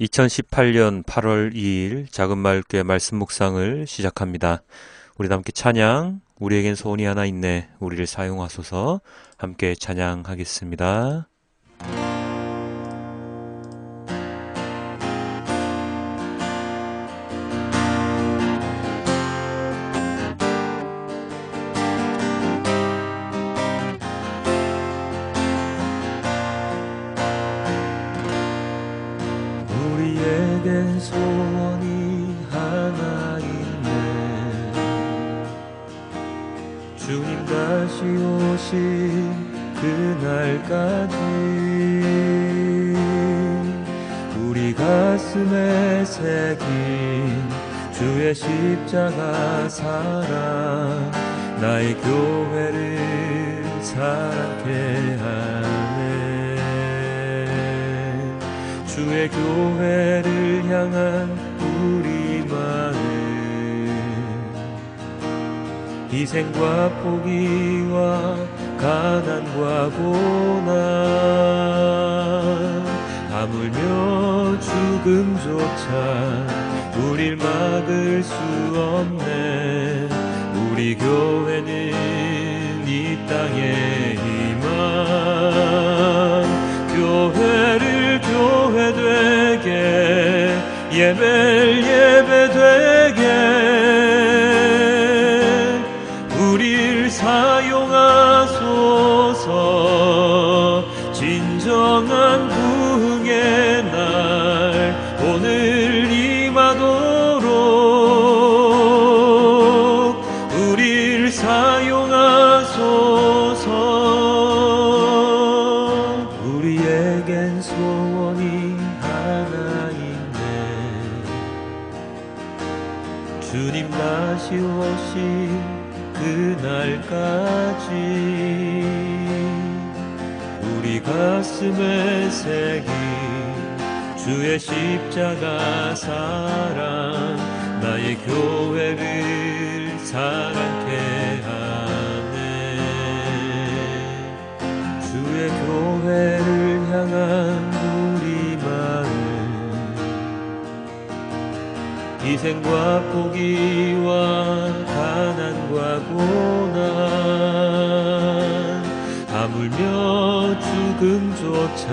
2018년 8월 2일 작은 마을교회 말씀 묵상을 시작합니다. 우리 함께 찬양, 우리에겐 소원이 하나 있네, 우리를 사용하소서. 함께 찬양하겠습니다. 우리에겐 소원이 하나 있네. 주님 다시 오신 그날까지 우리 가슴에 새긴 주의 십자가 사랑, 나의 교회를 사랑케 하네. 주의 교회를 향한 우리 마음, 희생과 포기와 가난과 고난, 하물며 죽음조차 우릴 막을 수 없네. 우리 교회는 이 땅의 희망, 교회를 교회 되게, 예배를 예배 되게, 우릴 사용하소서. 진정한 부흥의 날 오늘 임하도록 우릴 사용하소서. 우리에겐 소원이 하나 있네. 주님 다시 오신 그날까지 우리 가슴에 새긴 주의 십자가 사랑, 나의 교회를 사랑케 하네. 주의 교회를 향한 우리 마음, 희생과 포기와 가난과 고난, 하물며 죽음조차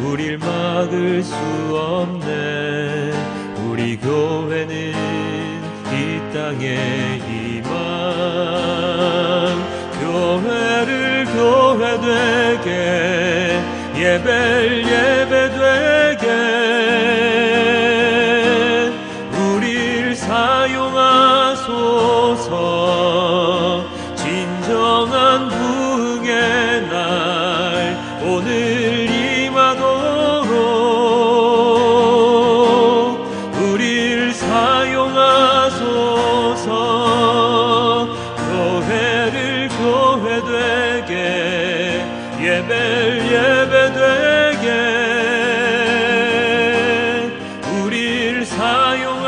우릴 막을 수 없네. 우리 교회는 이 땅의 희망, 교회를 교회 되게, 예배를 예배 되게, 우릴 사용하소서. 진정한 부흥의 날 오늘 임하도록 우릴 사용하소서. 교회를 교회 되게, 예배를 예배 되게, 우릴 사용하소서.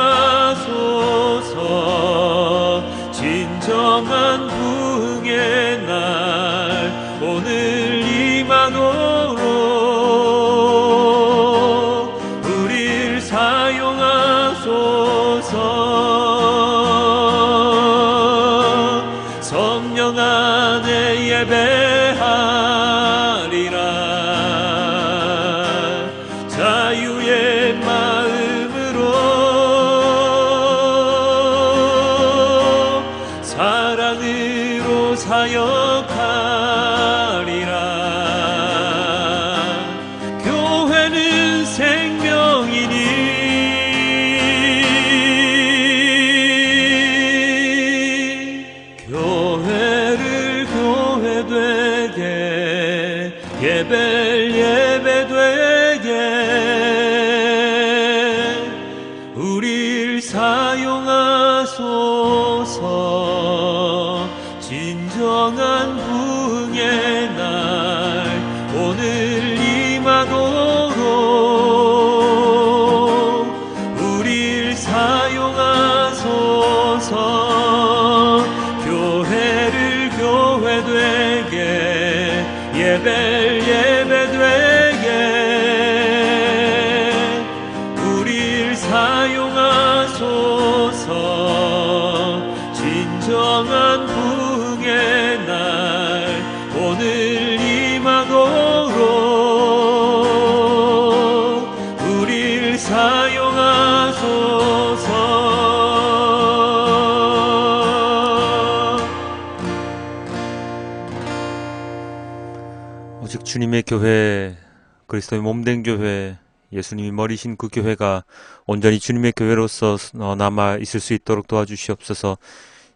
주님의 교회, 그리스도의 몸된 교회, 예수님이 머리신 그 교회가 온전히 주님의 교회로서 남아 있을 수 있도록 도와주시옵소서.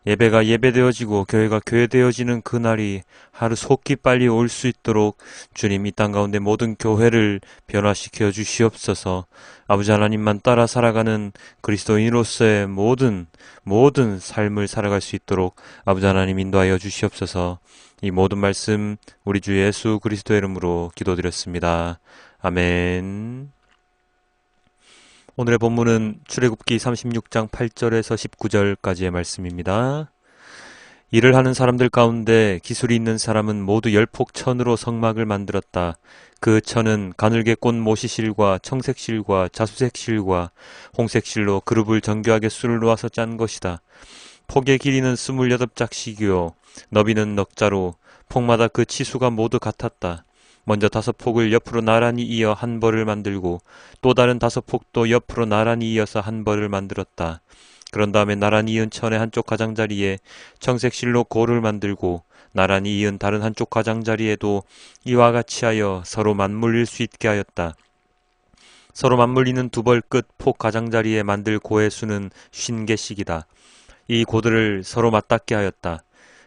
예배가 예배되어지고 교회가 교회되어지는 그날이 하루 속히 빨리 올 수 있도록 주님 이 땅 가운데 모든 교회를 변화시켜 주시옵소서. 아버지 하나님만 따라 살아가는 그리스도인으로서의 모든 삶을 살아갈 수 있도록 아버지 하나님 인도하여 주시옵소서. 이 모든 말씀 우리 주 예수 그리스도의 이름으로 기도드렸습니다. 아멘. 오늘의 본문은 출애굽기 36장 8절에서 19절까지의 말씀입니다. 일을 하는 사람들 가운데 기술이 있는 사람은 모두 열폭천으로 성막을 만들었다. 그 천은 가늘게 꼰 모시실과 청색실과 자수색실과 홍색실로 그룹을 정교하게 술을 놓아서 짠 것이다. 폭의 길이는 28짝씩이요 너비는 넉자로 폭마다 그 치수가 모두 같았다. 먼저 5폭을 옆으로 나란히 이어 한 벌을 만들고 또 다른 5폭도 옆으로 나란히 이어서 한 벌을 만들었다. 그런 다음에 나란히 이은 천의 한쪽 가장자리에 청색실로 고를 만들고 나란히 이은 다른 한쪽 가장자리에도 이와 같이 하여 서로 맞물릴 수 있게 하였다. 서로 맞물리는 두 벌 끝 폭 가장자리에 만들 고의 수는 50개씩이다. 이 고들을 서로 맞닿게 하였다.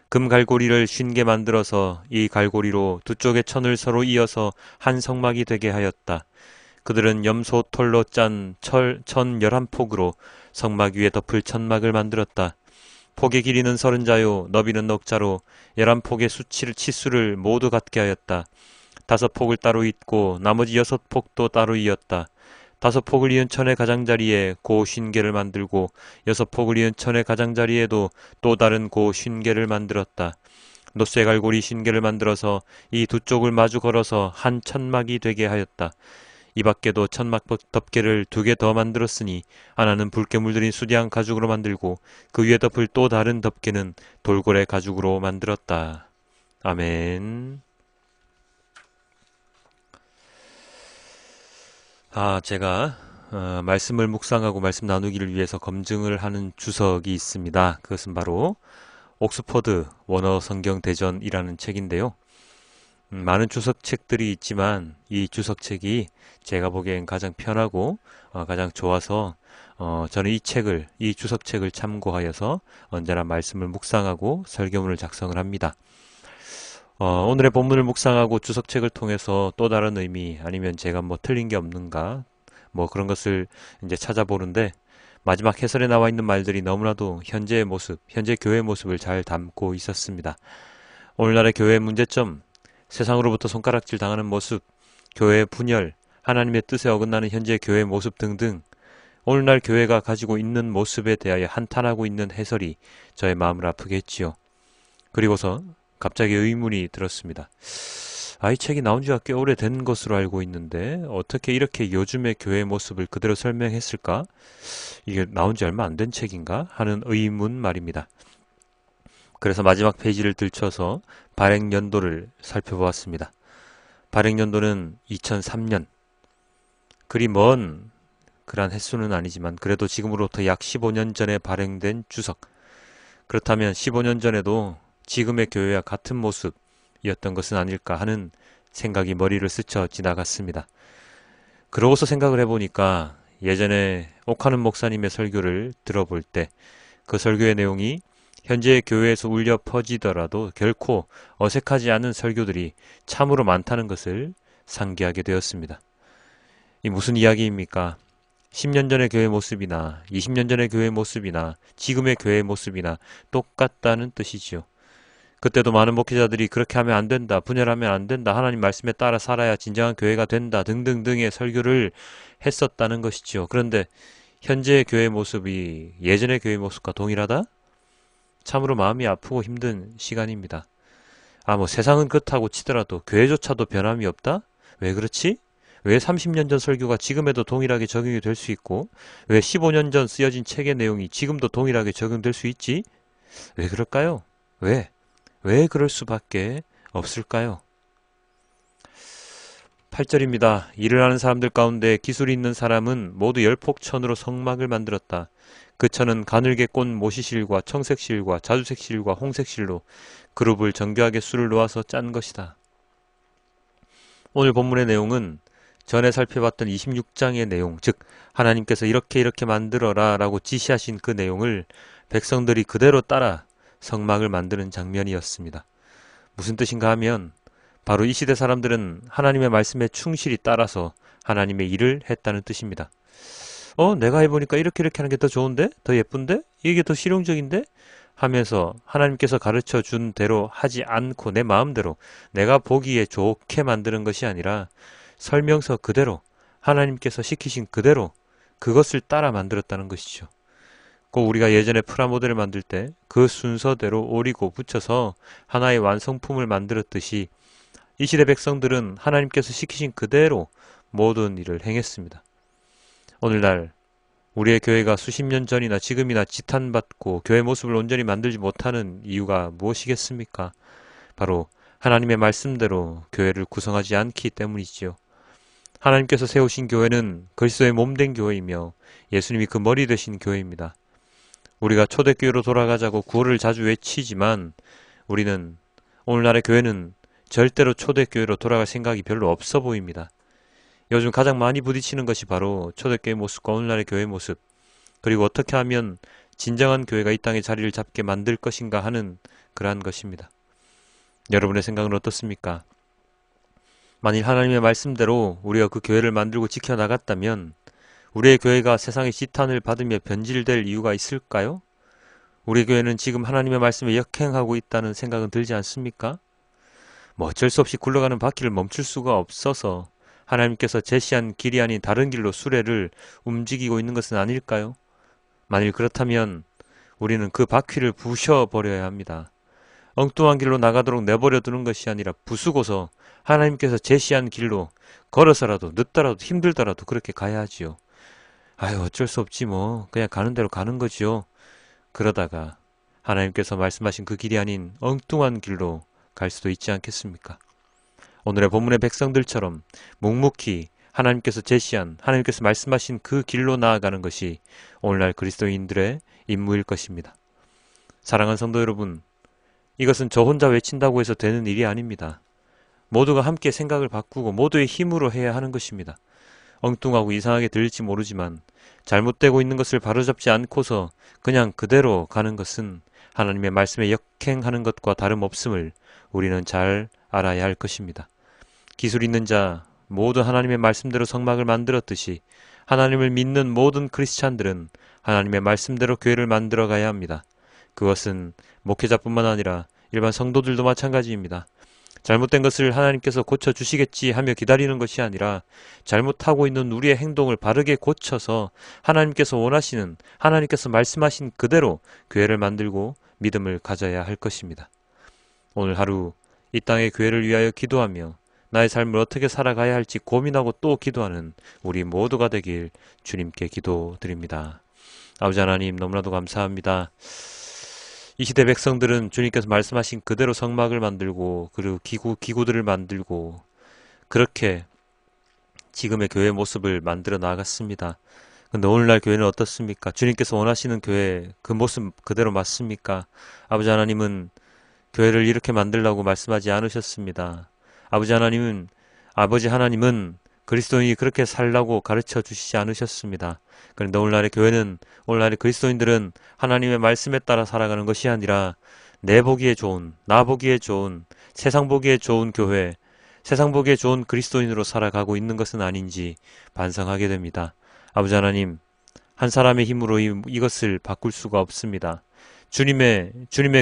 금 갈고리를 50개 만들어서 이 갈고리로 두 쪽의 천을 서로 이어서 한 성막이 되게 하였다. 그들은 염소 털로 짠 천 11폭으로 성막 위에 덮을 천막을 만들었다. 폭의 길이는 30자요 너비는 넉자로 11폭의 치수를 모두 같게 하였다. 5폭을 따로 잇고 나머지 6폭도 따로 이었다. 5폭을 이은 천의 가장자리에 고 50개를 만들고 6폭을 이은 천의 가장자리에도 또 다른 고 50개를 만들었다. 노쇠 갈고리 50개를 만들어서 이 두 쪽을 마주 걸어서 한 천막이 되게 하였다. 이 밖에도 천막 덮개를 2개 더 만들었으니 하나는 붉게 물들인 수디안 가죽으로 만들고 그 위에 덮을 또 다른 덮개는 돌고래 가죽으로 만들었다. 아멘. 제가 말씀을 묵상하고 말씀 나누기를 위해서 검증을 하는 주석이 있습니다. 그것은 바로 옥스퍼드 원어 성경 대전이라는 책인데요. 많은 주석책들이 있지만 이 주석책이 제가 보기엔 가장 편하고 가장 좋아서 저는 이 주석책을 참고하여서 언제나 말씀을 묵상하고 설교문을 작성을 합니다. 오늘의 본문을 묵상하고 주석책을 통해서 또 다른 의미 아니면 제가 뭐 틀린 게 없는가 그런 것을 이제 찾아보는데 마지막 해설에 나와 있는 말들이 너무나도 현재의 모습, 현재 교회의 모습을 잘 담고 있었습니다. 오늘날의 교회의 문제점, 세상으로부터 손가락질 당하는 모습, 교회의 분열, 하나님의 뜻에 어긋나는 현재 교회의 모습 등등 오늘날 교회가 가지고 있는 모습에 대하여 한탄하고 있는 해설이 저의 마음을 아프게 했지요. 그리고서 갑자기 의문이 들었습니다. 이 책이 나온 지가 꽤 오래된 것으로 알고 있는데 어떻게 이렇게 요즘의 교회의 모습을 그대로 설명했을까? 이게 나온 지 얼마 안 된 책인가? 하는 의문 말입니다. 그래서 마지막 페이지를 들춰서 발행 연도를 살펴보았습니다. 발행 연도는 2003년. 그리 먼 그런 횟수는 아니지만 그래도 지금으로부터 약 15년 전에 발행된 주석. 그렇다면 15년 전에도 지금의 교회와 같은 모습이었던 것은 아닐까 하는 생각이 머리를 스쳐 지나갔습니다. 그러고서 생각을 해보니까 예전에 옥하는 목사님의 설교를 들어볼 때 그 설교의 내용이 현재의 교회에서 울려 퍼지더라도 결코 어색하지 않은 설교들이 참으로 많다는 것을 상기하게 되었습니다. 이 무슨 이야기입니까? 10년 전의 교회 모습이나 20년 전의 교회 모습이나 지금의 교회 모습이나 똑같다는 뜻이지요. 그때도 많은 목회자들이 그렇게 하면 안 된다, 분열하면 안 된다, 하나님 말씀에 따라 살아야 진정한 교회가 된다 등등등의 설교를 했었다는 것이지요. 그런데 현재의 교회 모습이 예전의 교회 모습과 동일하다? 참으로 마음이 아프고 힘든 시간입니다. 세상은 그렇다고 치더라도 교회조차도 변함이 없다? 왜 그렇지? 왜 30년 전 설교가 지금에도 동일하게 적용이 될 수 있고 왜 15년 전 쓰여진 책의 내용이 지금도 동일하게 적용될 수 있지? 왜 그럴까요? 왜 그럴 수밖에 없을까요? 8절입니다. 일을 하는 사람들 가운데 기술이 있는 사람은 모두 열폭천으로 성막을 만들었다. 그 천은 가늘게 꼰 모시실과 청색실과 자주색실과 홍색실로 그룹을 정교하게 수를 놓아서 짠 것이다. 오늘 본문의 내용은 전에 살펴봤던 26장의 내용, 즉 하나님께서 이렇게 만들어라 라고 지시하신 그 내용을 백성들이 그대로 따라 성막을 만드는 장면이었습니다. 무슨 뜻인가 하면 바로 이 시대 사람들은 하나님의 말씀에 충실히 따라서 하나님의 일을 했다는 뜻입니다. 내가 해보니까 이렇게 하는 게 더 좋은데? 더 예쁜데? 이게 더 실용적인데? 하면서 하나님께서 가르쳐 준 대로 하지 않고 내 마음대로 내가 보기에 좋게 만드는 것이 아니라 설명서 그대로 하나님께서 시키신 그대로 그것을 따라 만들었다는 것이죠. 꼭 우리가 예전에 프라모델을 만들 때 그 순서대로 오리고 붙여서 하나의 완성품을 만들었듯이 이 시대 백성들은 하나님께서 시키신 그대로 모든 일을 행했습니다. 오늘날 우리의 교회가 수십 년 전이나 지금이나 지탄받고 교회 모습을 온전히 만들지 못하는 이유가 무엇이겠습니까? 바로 하나님의 말씀대로 교회를 구성하지 않기 때문이지요. 하나님께서 세우신 교회는 그리스도의 몸된 교회이며 예수님이 그 머리 되신 교회입니다. 우리가 초대교회로 돌아가자고 구호를 자주 외치지만 우리는 오늘날의 교회는 절대로 초대교회로 돌아갈 생각이 별로 없어 보입니다. 요즘 가장 많이 부딪히는 것이 바로 초대교회 모습과 오늘날의 교회 모습, 그리고 어떻게 하면 진정한 교회가 이 땅에 자리를 잡게 만들 것인가 하는 그러한 것입니다. 여러분의 생각은 어떻습니까? 만일 하나님의 말씀대로 우리가 그 교회를 만들고 지켜나갔다면 우리의 교회가 세상의 지탄을 받으며 변질될 이유가 있을까요? 우리 교회는 지금 하나님의 말씀에 역행하고 있다는 생각은 들지 않습니까? 어쩔 수 없이 굴러가는 바퀴를 멈출 수가 없어서 하나님께서 제시한 길이 아닌 다른 길로 수레를 움직이고 있는 것은 아닐까요? 만일 그렇다면 우리는 그 바퀴를 부셔버려야 합니다. 엉뚱한 길로 나가도록 내버려 두는 것이 아니라 부수고서 하나님께서 제시한 길로 걸어서라도 늦더라도 힘들더라도 그렇게 가야 하지요. 어쩔 수 없지 그냥 가는 대로 가는 거지요. 그러다가 하나님께서 말씀하신 그 길이 아닌 엉뚱한 길로 갈 수도 있지 않겠습니까? 오늘의 본문의 백성들처럼 묵묵히 하나님께서 제시한, 하나님께서 말씀하신 그 길로 나아가는 것이 오늘날 그리스도인들의 임무일 것입니다. 사랑하는 성도 여러분, 이것은 저 혼자 외친다고 해서 되는 일이 아닙니다. 모두가 함께 생각을 바꾸고 모두의 힘으로 해야 하는 것입니다. 엉뚱하고 이상하게 들릴지 모르지만 잘못되고 있는 것을 바로잡지 않고서 그냥 그대로 가는 것은 하나님의 말씀에 역행하는 것과 다름없음을 우리는 잘 알아야 할 것입니다. 기술 있는 자 모두 하나님의 말씀대로 성막을 만들었듯이 하나님을 믿는 모든 크리스찬들은 하나님의 말씀대로 교회를 만들어 가야 합니다. 그것은 목회자뿐만 아니라 일반 성도들도 마찬가지입니다. 잘못된 것을 하나님께서 고쳐주시겠지 하며 기다리는 것이 아니라 잘못하고 있는 우리의 행동을 바르게 고쳐서 하나님께서 원하시는, 하나님께서 말씀하신 그대로 교회를 만들고 믿음을 가져야 할 것입니다. 오늘 하루 이 땅의 교회를 위하여 기도하며 나의 삶을 어떻게 살아가야 할지 고민하고 또 기도하는 우리 모두가 되길 주님께 기도드립니다. 아버지 하나님, 너무나도 감사합니다. 이 시대 백성들은 주님께서 말씀하신 그대로 성막을 만들고 그리고 기구들을 만들고 그렇게 지금의 교회의 모습을 만들어 나갔습니다. 근데 오늘날 교회는 어떻습니까? 주님께서 원하시는 교회 그 모습 그대로 맞습니까? 아버지 하나님은 교회를 이렇게 만들라고 말씀하지 않으셨습니다. 아버지 하나님은 그리스도인이 그렇게 살라고 가르쳐 주시지 않으셨습니다. 그런데 오늘날의 교회는, 오늘날의 그리스도인들은 하나님의 말씀에 따라 살아가는 것이 아니라 내 보기에 좋은, 나 보기에 좋은, 세상 보기에 좋은 교회, 세상 보기에 좋은 그리스도인으로 살아가고 있는 것은 아닌지 반성하게 됩니다. 아버지 하나님, 한 사람의 힘으로 이것을 바꿀 수가 없습니다. 주님의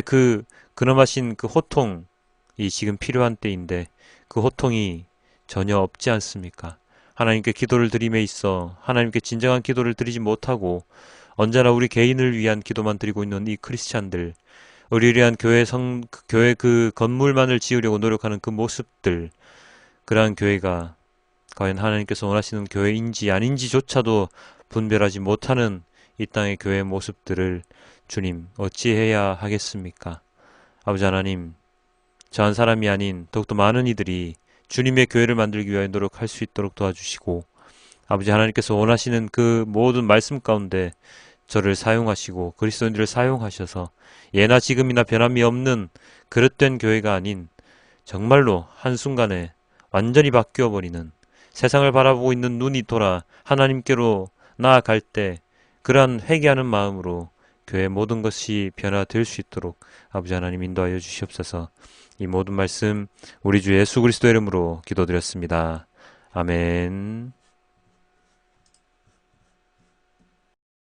그 근엄하신 그 호통이 지금 필요한 때인데 그 호통이 전혀 없지 않습니까? 하나님께 기도를 드림에 있어 하나님께 진정한 기도를 드리지 못하고 언제나 우리 개인을 위한 기도만 드리고 있는 이 크리스찬들, 의리의리한 교회 그 건물만을 지으려고 노력하는 그 모습들, 그러한 교회가 과연 하나님께서 원하시는 교회인지 아닌지조차도 분별하지 못하는 이 땅의 교회의 모습들을 주님 어찌해야 하겠습니까? 아버지 하나님, 저 한 사람이 아닌 더욱더 많은 이들이 주님의 교회를 만들기 위하여 노력할 수 있도록 도와주시고, 아버지 하나님께서 원하시는 그 모든 말씀 가운데 저를 사용하시고 그리스도인들을 사용하셔서 예나 지금이나 변함이 없는 그릇된 교회가 아닌 정말로 한순간에 완전히 바뀌어버리는, 세상을 바라보고 있는 눈이 돌아 하나님께로 나아갈 때 그러한 회개하는 마음으로 교회 모든 것이 변화될 수 있도록 아버지 하나님 인도하여 주시옵소서. 이 모든 말씀 우리 주 예수 그리스도의 이름으로 기도드렸습니다. 아멘.